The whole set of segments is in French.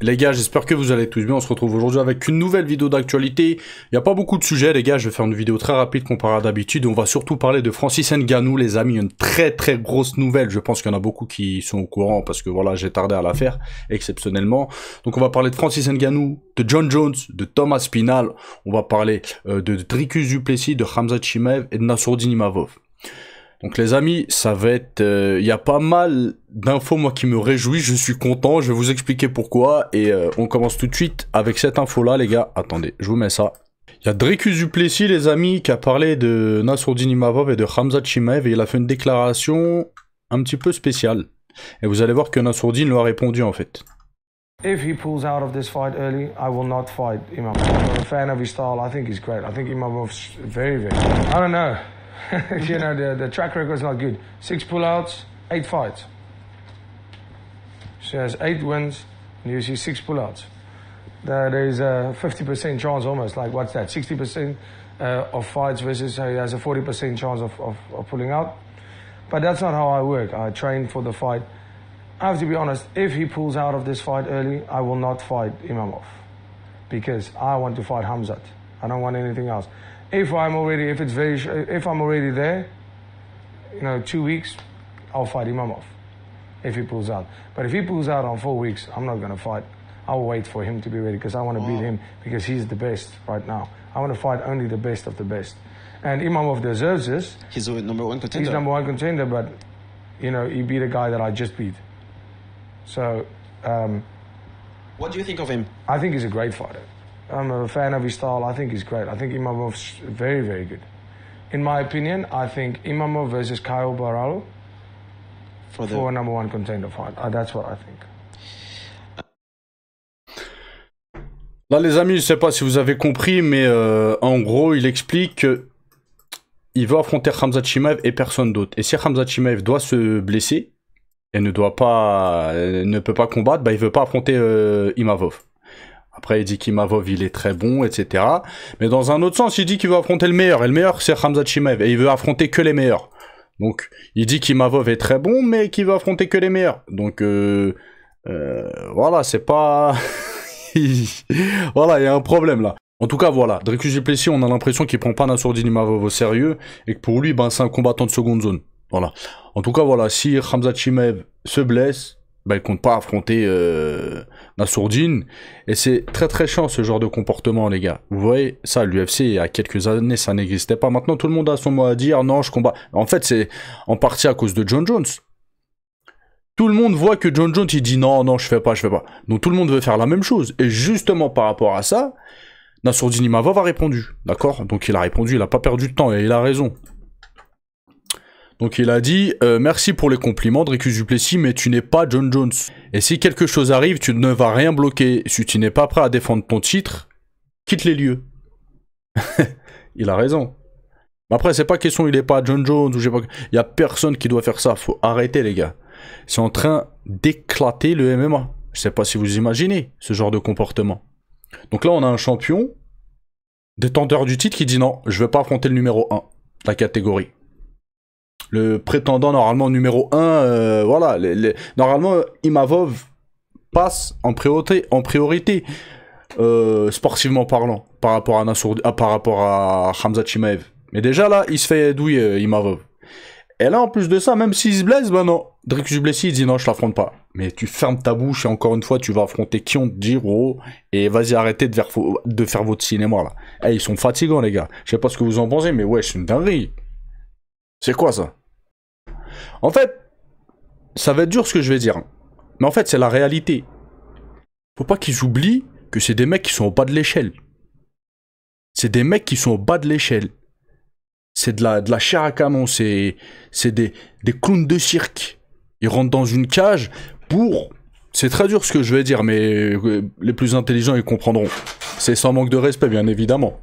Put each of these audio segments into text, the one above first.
Les gars, j'espère que vous allez tous bien. On se retrouve aujourd'hui avec une nouvelle vidéo d'actualité. Il n'y a pas beaucoup de sujets, les gars. Je vais faire une vidéo très rapide comparée à d'habitude. On va surtout parler de Francis Ngannou, les amis. Une très grosse nouvelle. Je pense qu'il y en a beaucoup qui sont au courant parce que voilà, j'ai tardé à la faire, exceptionnellement. Donc on va parler de Francis Ngannou, de John Jones, de Thomas Spinal. On va parler de Dricus du Plessis, de Khamzat Chimaev et de Nassourdine Imavov. Donc les amis, ça va être... Il y a pas mal d'infos, moi, qui me réjouissent. Je suis content, je vais vous expliquer pourquoi. Et on commence tout de suite avec cette info-là, les gars. Attendez, je vous mets ça. Il y a Dricus du Plessis, les amis, qui a parlé de Nassourdine Imavov et de Khamzat Chimaev. Et il a fait une déclaration un petit peu spéciale. Et vous allez voir que Nassourdine lui a répondu, en fait. If he pulls out of this fight early, I will not fight Imavov. I'm a fan of his style. I think he's great. I think Imavov's very... I don't know. You know, the track record is not good. 6 pullouts, 8 fights. She has 8 wins, and you see 6 pullouts. There is a 50% chance almost, like what's that, 60% of fights versus he has a 40% chance of pulling out. But that's not how I work. I train for the fight. I have to be honest, if he pulls out of this fight early, I will not fight Imavov. Because I want to fight Khamzat. I don't want anything else. If I'm already there, you know, 2 weeks, I'll fight Imavov if he pulls out. But if he pulls out on 4 weeks, I'm not going to fight. I'll wait for him to be ready because I want to beat him because he's the best right now. I want to fight only the best of the best. And Imavov deserves this. He's the number one contender. He's number one contender, but, you know, he beat a guy that I just beat. So... what do you think of him? I think he's a great fighter. I'm a fan of his style. I think he's great. I think Imavov's very good. In my opinion, I think Imavov versus Kyle Baralo for a number one contender fight. That's what I think. Là, les amis, je sais pas si vous avez compris, mais en gros, il explique que il veut affronter Khamzat Chimaev et personne d'autre. Et si Khamzat Chimaev doit se blesser et ne peut pas combattre, bah, il veut pas affronter Imavov. Après, il dit qu'Imavov, il est très bon, etc. Mais dans un autre sens, il dit qu'il veut affronter le meilleur. Et le meilleur, c'est Khamzat Chimaev. Et il veut affronter que les meilleurs. Donc, il dit qu'Imavov est très bon, mais qu'il veut affronter que les meilleurs. Donc, voilà, c'est pas... Voilà, il y a un problème, là. En tout cas, voilà. Dricus du Plessis, on a l'impression qu'il prend pas Nassourdine Imavov au sérieux. Et que pour lui, ben, c'est un combattant de seconde zone. Voilà. En tout cas, voilà. Si Khamzat Chimaev se blesse... bah, il compte pas affronter Nassourdine. Et c'est très chiant ce genre de comportement, les gars. Vous voyez, ça, l'UFC, il y a quelques années, ça n'existait pas. Maintenant, tout le monde a son mot à dire. Non, je combats. En fait, c'est en partie à cause de John Jones. Tout le monde voit que John Jones, il dit non, je fais pas. Donc tout le monde veut faire la même chose. Et justement, par rapport à ça, Nassourdine Imavov a répondu. D'accord? Donc il a répondu, il a pas perdu de temps et il a raison. Donc il a dit merci pour les compliments Dricus du Plessis, mais tu n'es pas John Jones. Et si quelque chose arrive, tu ne vas rien bloquer. Si tu n'es pas prêt à défendre ton titre, quitte les lieux. Il a raison. Après, c'est pas question il est pas John Jones ou j'ai pas... Il y a personne qui doit faire ça. Faut arrêter, les gars. C'est en train d'éclater le MMA. Je sais pas si vous imaginez ce genre de comportement. Donc là, on a un champion détenteur du titre qui dit non, je vais pas affronter le numéro 1 de la catégorie. Le prétendant normalement numéro 1, voilà, normalement Imavov passe en priorité sportivement parlant, par rapport à Khamzat Chimaev. Mais déjà là, il se fait douiller Imavov. Et là, en plus de ça, même s'il se blesse, ben non, Dricus du Plessis, il dit non, je l'affronte pas. Mais tu fermes ta bouche et encore une fois, tu vas affronter qui on te dit, gros, et vas-y, arrêtez de faire votre cinéma là. Hey, ils sont fatigants, les gars. Je sais pas ce que vous en pensez, mais ouais, c'est une dinguerie. C'est quoi ça? En fait, ça va être dur ce que je vais dire. Mais en fait, c'est la réalité. Faut pas qu'ils oublient que c'est des mecs qui sont au bas de l'échelle. C'est des mecs qui sont au bas de l'échelle. C'est de la chair à canon. C'est des clowns de cirque. Ils rentrent dans une cage pour... C'est très dur ce que je vais dire, mais les plus intelligents, ils comprendront. C'est sans manque de respect, bien évidemment.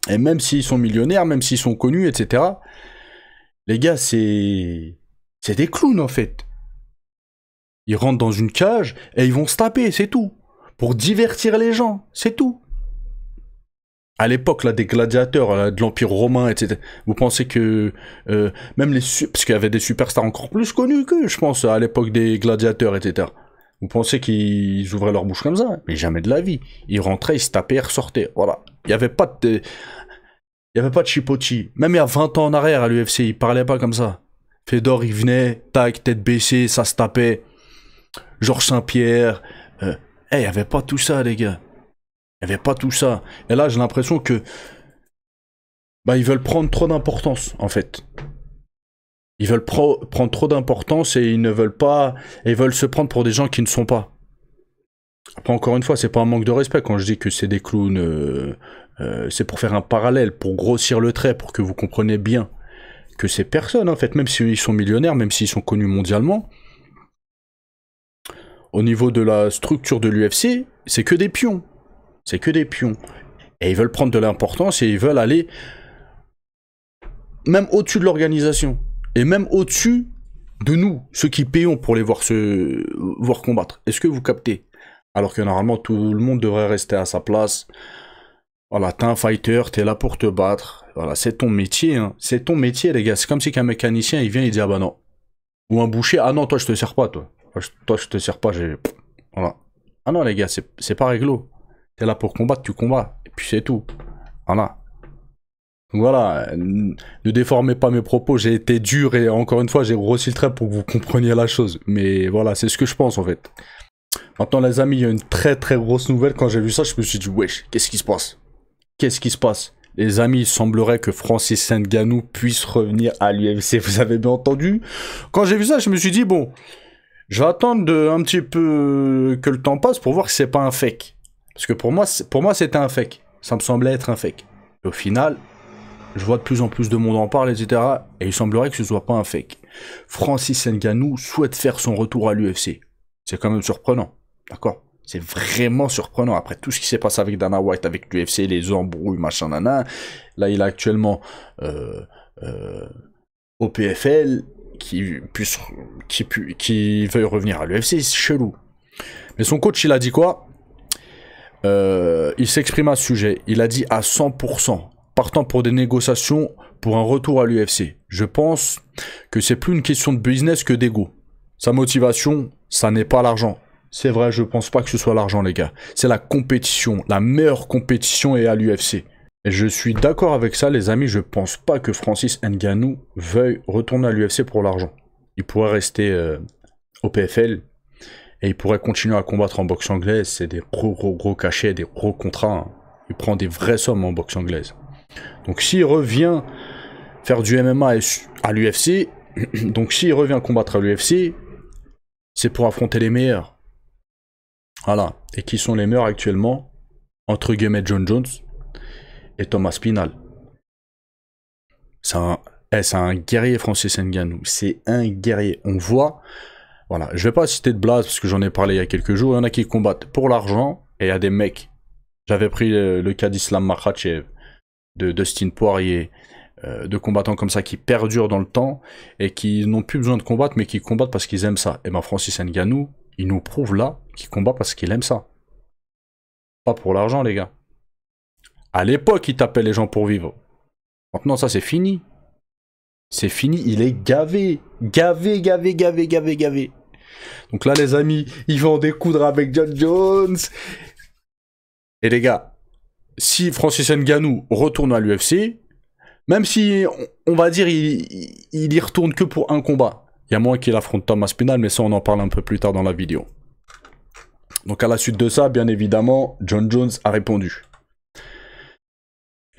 Et même s'ils sont millionnaires, même s'ils sont connus, etc., les gars, c'est des clowns, en fait. Ils rentrent dans une cage et ils vont se taper, c'est tout. Pour divertir les gens, c'est tout. À l'époque, là, des gladiateurs, là, de l'Empire romain, etc. Vous pensez que... même les... Parce qu'il y avait des superstars encore plus connus qu'eux, je pense, à l'époque des gladiateurs, etc. Vous pensez qu'ils ouvraient leur bouche comme ça? Mais jamais de la vie. Ils rentraient, ils se tapaient, ils ressortaient. Voilà. Il n'y avait pas de... Il n'y avait pas de chipotis. Même il y a 20 ans en arrière à l'UFC, ils parlaient pas comme ça. Fedor, il venait, tac, tête baissée, ça se tapait. Georges Saint-Pierre. Il n'y avait pas tout ça, les gars. Il n'y avait pas tout ça. Et là, j'ai l'impression que... Bah, ils veulent prendre trop d'importance, en fait. Ils veulent prendre trop d'importance et ils ne veulent pas... Et ils veulent se prendre pour des gens qui ne sont pas. Après, encore une fois, c'est pas un manque de respect quand je dis que c'est des clowns... c'est pour faire un parallèle, pour grossir le trait, pour que vous compreniez bien que ces personnes, en fait, même s'ils sont millionnaires, même s'ils sont connus mondialement, au niveau de la structure de l'UFC, c'est que des pions. C'est que des pions. Et ils veulent prendre de l'importance et ils veulent aller même au-dessus de l'organisation. Et même au-dessus de nous, ceux qui payons pour les voir combattre. Est-ce que vous captez? Alors que normalement, tout le monde devrait rester à sa place. Voilà, t'es un fighter, t'es là pour te battre. Voilà, c'est ton métier, hein. C'est ton métier, les gars. C'est comme si qu'un mécanicien, il vient, il dit, ah bah non. Ou un boucher, ah non, toi, je te sers pas, toi. Toi, je te sers pas, j'ai... Voilà. Ah non, les gars, c'est pas réglo. T'es là pour combattre, tu combats. Et puis c'est tout. Voilà. Donc voilà, ne déformez pas mes propos, j'ai été dur et encore une fois, j'ai grossi le trait pour que vous compreniez la chose. Mais voilà, c'est ce que je pense, en fait. Maintenant, les amis, il y a une très très grosse nouvelle. Quand j'ai vu ça, je me suis dit, wesh, qu'est-ce qui se passe? Qu'est-ce qui se passe? Les amis, il semblerait que Francis Ngannou puisse revenir à l'UFC. Vous avez bien entendu? Quand j'ai vu ça, je me suis dit, bon, je vais attendre un petit peu que le temps passe pour voir si c'est pas un fake. Parce que pour moi, c'était un fake. Ça me semblait être un fake. Et au final, je vois de plus en plus de monde en parle, etc. Et il semblerait que ce soit pas un fake. Francis Ngannou souhaite faire son retour à l'UFC. C'est quand même surprenant. D'accord? C'est vraiment surprenant après tout ce qui s'est passé avec Dana White, avec l'UFC, les embrouilles, machin, nana. Là, il est actuellement au PFL, qui veuille revenir à l'UFC, c'est chelou. Mais son coach, il a dit quoi? Il s'exprime à ce sujet. Il a dit à 100%, partant pour des négociations pour un retour à l'UFC. Je pense que c'est plus une question de business que d'ego. Sa motivation, ça n'est pas l'argent. C'est vrai, je pense pas que ce soit l'argent, les gars. C'est la compétition. La meilleure compétition est à l'UFC. Et je suis d'accord avec ça, les amis. Je pense pas que Francis Ngannou veuille retourner à l'UFC pour l'argent. Il pourrait rester au PFL et il pourrait continuer à combattre en boxe anglaise. C'est des gros cachets, des gros contrats. Hein. Il prend des vraies sommes en boxe anglaise. Donc s'il revient faire du MMA à l'UFC, donc s'il revient combattre à l'UFC, c'est pour affronter les meilleurs. Voilà. Et qui sont les meilleurs actuellement? Entre guillemets, John Jones et Thomas Spinal. C'est un guerrier, Francis Ngannou. C'est un guerrier. On voit... Voilà. Je vais pas citer de blase parce que j'en ai parlé il y a quelques jours. Il y en a qui combattent pour l'argent et il y a des mecs. J'avais pris le cas d'Islam Makhachev, de Dustin Poirier, de combattants comme ça qui perdurent dans le temps et qui n'ont plus besoin de combattre mais qui combattent parce qu'ils aiment ça. Et ben Francis Ngannou, il nous prouve là qu'il combat parce qu'il aime ça. Pas pour l'argent, les gars. À l'époque, il tapait les gens pour vivre. Maintenant, ça, c'est fini. C'est fini, il est gavé. Gavé. Donc là, les amis, ils vont en découdre avec John Jones. Et les gars, si Francis Ngannou retourne à l'UFC, même si, on va dire, il y retourne que pour un combat, il y a moins qu'il affronte Thomas Spinal, mais ça, on en parle un peu plus tard dans la vidéo. Donc à la suite de ça, bien évidemment, John Jones a répondu.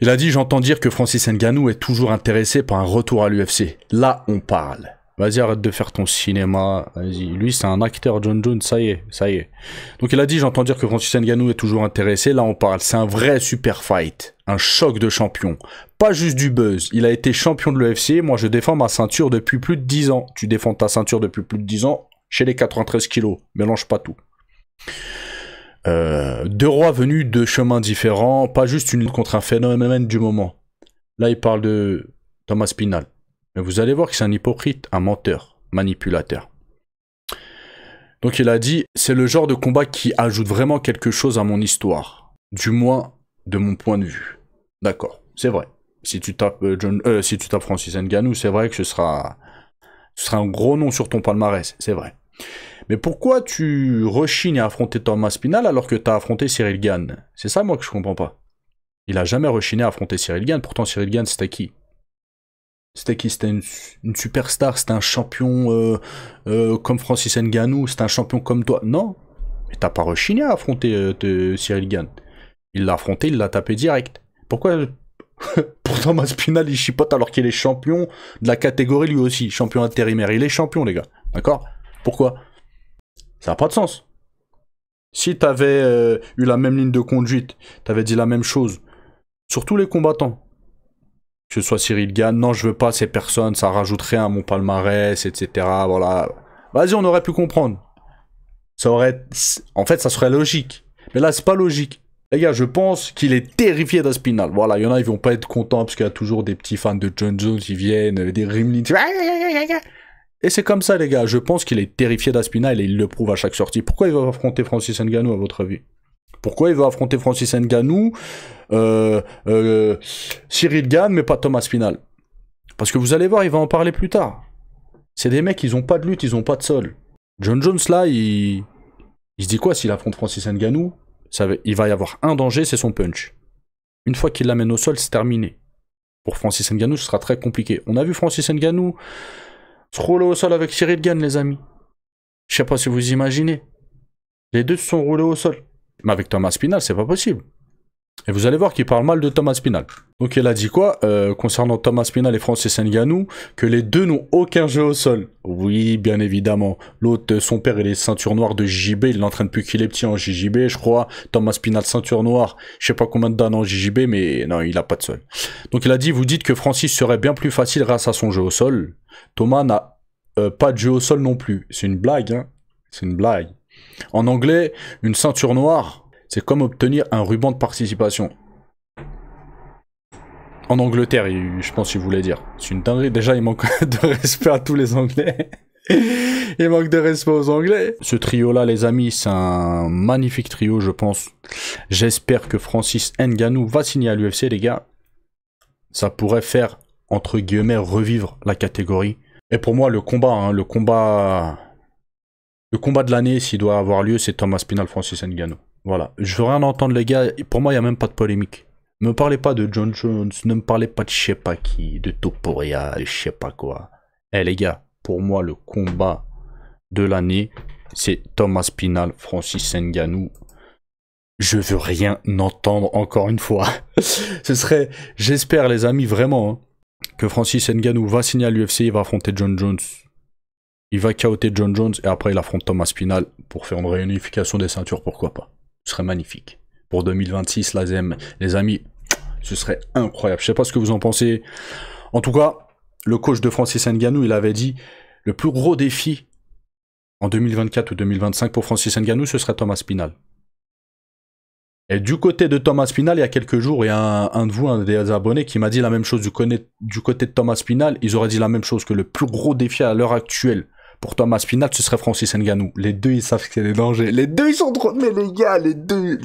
Il a dit, j'entends dire que Francis Ngannou est toujours intéressé par un retour à l'UFC. Là, on parle. Vas-y, arrête de faire ton cinéma. Vas-y. Lui, c'est un acteur, John Jones, ça y est. Donc il a dit, j'entends dire que Francis Ngannou est toujours intéressé. Là, on parle. C'est un vrai super fight. Un choc de champion. Pas juste du buzz. Il a été champion de l'UFC. Moi, je défends ma ceinture depuis plus de 10 ans. Tu défends ta ceinture depuis plus de 10 ans chez les 93 kilos. Mélange pas tout. Deux rois venus de chemins différents, pas juste une lutte contre un phénomène du moment. Là, il parle de Thomas Spinal. Mais vous allez voir que c'est un hypocrite, un menteur, manipulateur. Donc il a dit, c'est le genre de combat qui ajoute vraiment quelque chose à mon histoire. Du moins, de mon point de vue. D'accord, c'est vrai. Si tu tapes Francis Ngannou, c'est vrai que ce sera un gros nom sur ton palmarès, c'est vrai. Mais pourquoi tu rechignes à affronter Thomas Spinal alors que tu as affronté Cyril Gane? C'est ça, moi, que je comprends pas. Il a jamais rechigné à affronter Cyril Gane. Pourtant, Cyril Gane, c'était qui? C'était qui? C'était une superstar. C'était un champion comme Francis Ngannou. C'était un champion comme toi. Non. Mais t'as pas rechigné à affronter Cyril Gane. Il l'a affronté, il l'a tapé direct. Pourquoi pour Thomas Spinal, il chipote alors qu'il est champion de la catégorie lui aussi, champion intérimaire. Il est champion, les gars. D'accord? Pourquoi? Ça n'a pas de sens. Si t'avais eu la même ligne de conduite, t'avais dit la même chose sur tous les combattants, que ce soit Cyril Gane, non, je veux pas ces personnes, ça rajouterait à mon palmarès, etc. Voilà. Vas-y, on aurait pu comprendre. Ça aurait... En fait, ça serait logique. Mais là, c'est pas logique. Les gars, je pense qu'il est terrifié d'Aspinal. Voilà, il y en a, ils vont pas être contents parce qu'il y a toujours des petits fans de John Jones qui viennent, des Rimlin. Et c'est comme ça, les gars. Je pense qu'il est terrifié d'Aspinal et il le prouve à chaque sortie. Pourquoi il va affronter Francis Ngannou, à votre avis? Pourquoi il va affronter Francis Ngannou, Cyril Gane, mais pas Thomas Spinal? Parce que vous allez voir, il va en parler plus tard. C'est des mecs, ils ont pas de lutte, ils ont pas de sol. John Jones, là, il se dit quoi s'il affronte Francis Ngannou? Il va y avoir un danger, c'est son punch. Une fois qu'il l'amène au sol, c'est terminé. Pour Francis Ngannou, ce sera très compliqué. On a vu Francis Ngannou se rouler au sol avec Cyril Gane, les amis. Je sais pas si vous imaginez. Les deux se sont roulés au sol. Mais avec Thomas Spinal, c'est pas possible. Et vous allez voir qu'il parle mal de Thomas Spinal. Donc il a dit quoi concernant Thomas Spinal et Francis Ngannou? Que les deux n'ont aucun jeu au sol. Oui, bien évidemment. L'autre, son père, il est ceinture noire de JJB. Il l'entraîne depuis qu'il est petit en JJB, je crois. Thomas Spinal, ceinture noire. Je sais pas combien de dames en JJB, mais non, il a pas de sol. Donc il a dit, vous dites que Francis serait bien plus facile grâce à son jeu au sol. Thomas n'a pas de jeu au sol non plus. C'est une blague, hein. C'est une blague. En anglais, une ceinture noire... c'est comme obtenir un ruban de participation. En Angleterre, je pense qu'il voulait dire. C'est une dinguerie. Déjà, il manque de respect à tous les Anglais. Il manque de respect aux Anglais. Ce trio-là, les amis, c'est un magnifique trio, je pense. J'espère que Francis Ngannou va signer à l'UFC, les gars. Ça pourrait faire, entre guillemets, revivre la catégorie. Et pour moi, le combat, hein, le combat de l'année, s'il doit avoir lieu, c'est Thomas Spinal, Francis Ngannou. Voilà, je veux rien entendre, les gars. Pour moi, il n'y a même pas de polémique. Ne me parlez pas de John Jones, ne me parlez pas de je sais pas qui, de Topuria, je sais pas quoi. Eh les gars, pour moi, le combat de l'année, c'est Thomas Spinal, Francis Ngannou. Je veux rien entendre encore une fois. Ce serait, j'espère les amis, vraiment, hein, que Francis Ngannou va signer à l'UFC, il va affronter John Jones. Il va KO'ter John Jones et après il affronte Thomas Spinal pour faire une réunification des ceintures, pourquoi pas. Ce serait magnifique. Pour 2026, les amis, ce serait incroyable. Je sais pas ce que vous en pensez. En tout cas, le coach de Francis Ngannou, il avait dit le plus gros défi en 2024 ou 2025 pour Francis Ngannou, ce serait Thomas Spinal. Et du côté de Thomas Spinal, il y a quelques jours, il y a un de vous, un des abonnés, qui m'a dit la même chose du côté de Thomas Spinal. Ils auraient dit la même chose, que le plus gros défi à l'heure actuelle pour Thomas Spinal, ce serait Francis Ngannou. Les deux, ils savent que c'est des dangers. Les deux, ils sont trop... Mais les gars, les deux...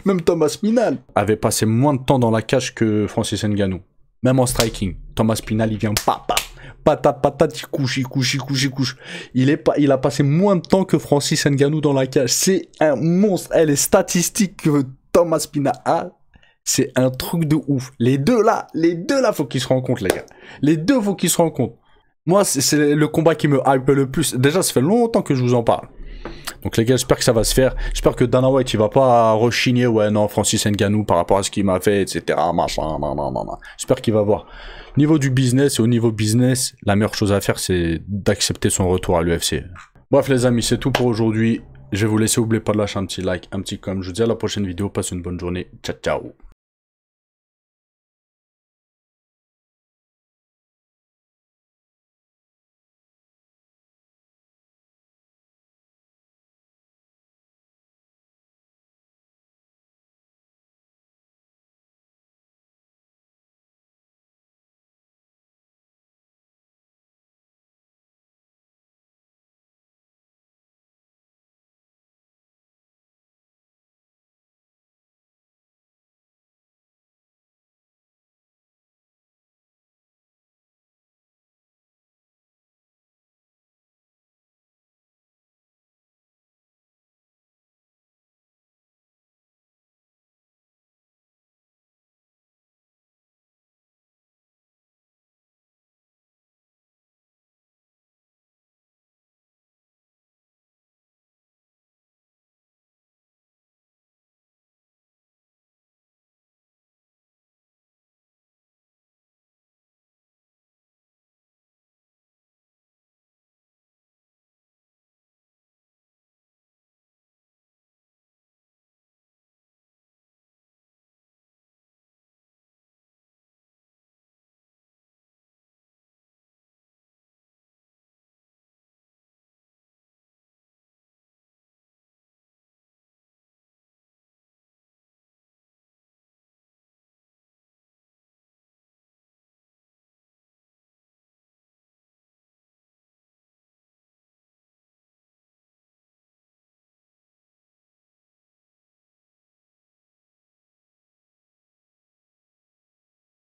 Même Thomas Spinal avait passé moins de temps dans la cage que Francis Ngannou. Même en striking. Thomas Spinal, il vient patate, il couche. Il a passé moins de temps que Francis Ngannou dans la cage. C'est un monstre. Les statistiques que Thomas Spinal a, c'est un truc de ouf. Les deux là, faut qu'ils se rencontrent, les gars. Les deux, faut qu'ils se rencontrent. Moi, c'est le combat qui me hype le plus. Déjà, ça fait longtemps que je vous en parle. Donc les gars, j'espère que ça va se faire. J'espère que Dana White, il va pas rechigner, ouais, non, Francis Ngannou par rapport à ce qu'il m'a fait, etc. Machin, non. J'espère qu'il va voir. Au niveau du business, et au niveau business, la meilleure chose à faire, c'est d'accepter son retour à l'UFC. Bref, les amis, c'est tout pour aujourd'hui. Je vais vous laisser, n'oubliez pas de lâcher un petit like, un petit comme. Je vous dis à la prochaine vidéo. Passez une bonne journée. Ciao, ciao.